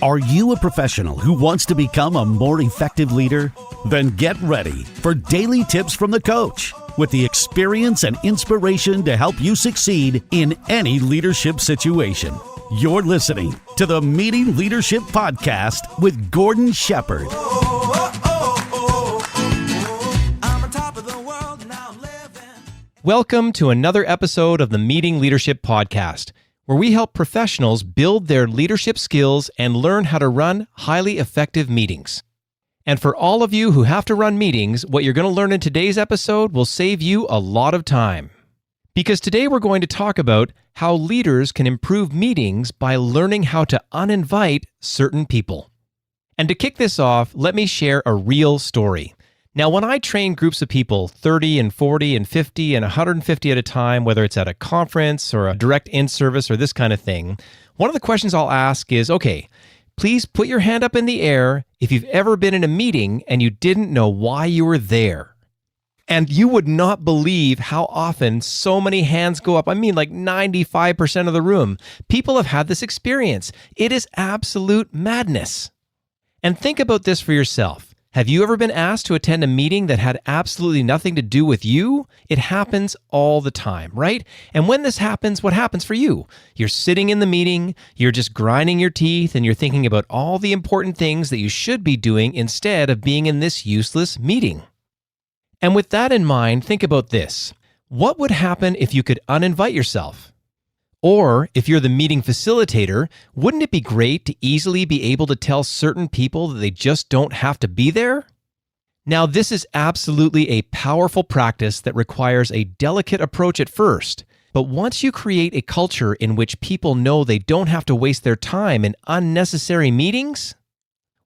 Are you a professional who wants to become a more effective leader? Then get ready for daily tips from the coach with the experience and inspiration to help you succeed in any leadership situation. You're listening to the Meeting Leadership Podcast with Gordon Shepherd. Welcome to another episode of the Meeting Leadership Podcast, where we help professionals build their leadership skills and learn how to run highly effective meetings. And for all of you who have to run meetings, what you're going to learn in today's episode will save you a lot of time. Because today we're going to talk about how leaders can improve meetings by learning how to uninvite certain people. And to kick this off, let me share a real story. Now, when I train groups of people, 30 and 40 and 50 and 150 at a time, whether it's at a conference or a direct in-service or this kind of thing, one of the questions I'll ask is, okay, please put your hand up in the air if you've ever been in a meeting and you didn't know why you were there. And you would not believe how often so many hands go up. I mean, like 95% of the room. People have had this experience. It is absolute madness. And think about this for yourself. Have you ever been asked to attend a meeting that had absolutely nothing to do with you? It happens all the time, right? And when this happens, what happens for you? You're sitting in the meeting, you're just grinding your teeth, and you're thinking about all the important things that you should be doing instead of being in this useless meeting. And with that in mind, think about this. What would happen if you could uninvite yourself? Or if you're the meeting facilitator, wouldn't it be great to easily be able to tell certain people that they just don't have to be there? Now, this is absolutely a powerful practice that requires a delicate approach at first. But once you create a culture in which people know they don't have to waste their time in unnecessary meetings,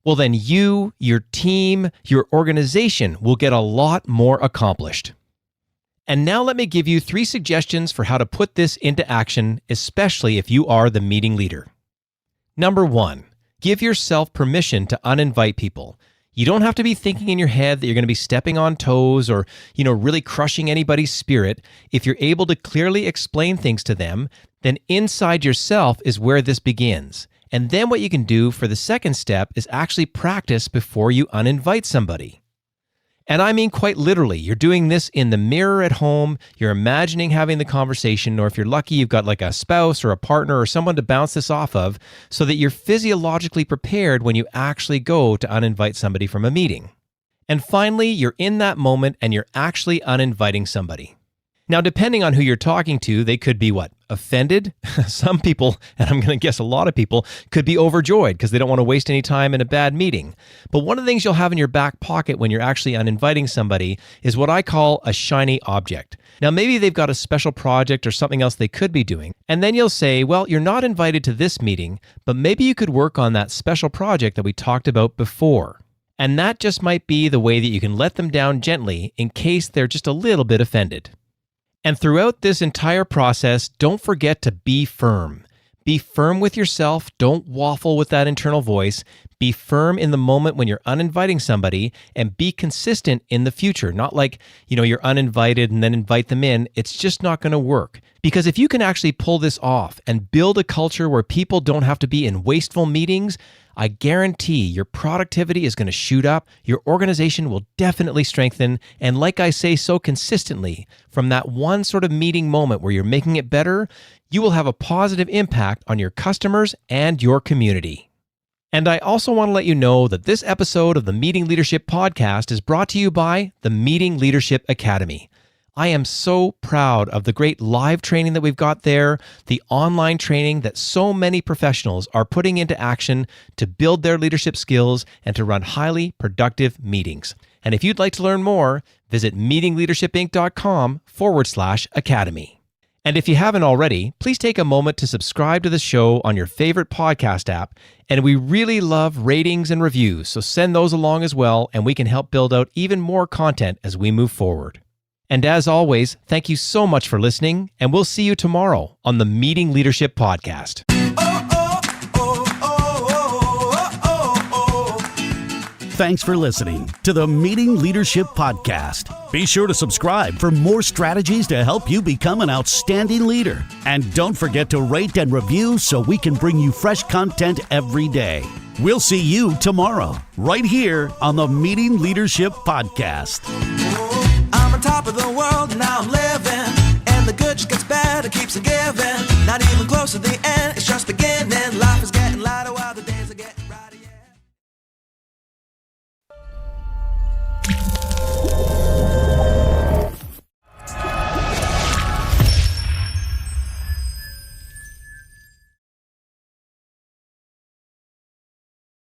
well then you, your team, your organization will get a lot more accomplished. And now let me give you 3 suggestions for how to put this into action, especially if you are the meeting leader. Number 1, give yourself permission to uninvite people. You don't have to be thinking in your head that you're going to be stepping on toes or, really crushing anybody's spirit. If you're able to clearly explain things to them, then inside yourself is where this begins. And then what you can do for the second step is actually practice before you uninvite somebody. And I mean quite literally, you're doing this in the mirror at home, you're imagining having the conversation, or if you're lucky, you've got like a spouse or a partner or someone to bounce this off of, so that you're physiologically prepared when you actually go to uninvite somebody from a meeting. And finally, you're in that moment and you're actually uninviting somebody. Now, depending on who you're talking to, they could be offended? Some people, and I'm going to guess a lot of people, could be overjoyed because they don't want to waste any time in a bad meeting. But one of the things you'll have in your back pocket when you're actually uninviting somebody is what I call a shiny object. Now, maybe they've got a special project or something else they could be doing. And then you'll say, well, you're not invited to this meeting, but maybe you could work on that special project that we talked about before. And that just might be the way that you can let them down gently in case they're just a little bit offended. And throughout this entire process, don't forget to be firm. Be firm with yourself. Don't waffle with that internal voice. Be firm in the moment when you're uninviting somebody and be consistent in the future. Not like, you're uninvited and then invite them in. It's just not going to work. Because if you can actually pull this off and build a culture where people don't have to be in wasteful meetings, I guarantee your productivity is going to shoot up, your organization will definitely strengthen, and like I say so consistently, from that one sort of meeting moment where you're making it better, you will have a positive impact on your customers and your community. And I also want to let you know that this episode of the Meeting Leadership Podcast is brought to you by the Meeting Leadership Academy. I am so proud of the great live training that we've got there, the online training that so many professionals are putting into action to build their leadership skills and to run highly productive meetings. And if you'd like to learn more, visit meetingleadershipinc.com/academy. And if you haven't already, please take a moment to subscribe to the show on your favorite podcast app. And we really love ratings and reviews, so send those along as well, and we can help build out even more content as we move forward. And as always, thank you so much for listening, and we'll see you tomorrow on the Meeting Leadership Podcast. thanks for listening to the Meeting Leadership Podcast. Be sure to subscribe for more strategies to help you become an outstanding leader. And don't forget to rate and review so we can bring you fresh content every day. We'll see you tomorrow, right here on the Meeting Leadership Podcast. I'm on top of the world, now I'm living. And the good just gets better, keeps on giving. Not even close to the end, it's just beginning.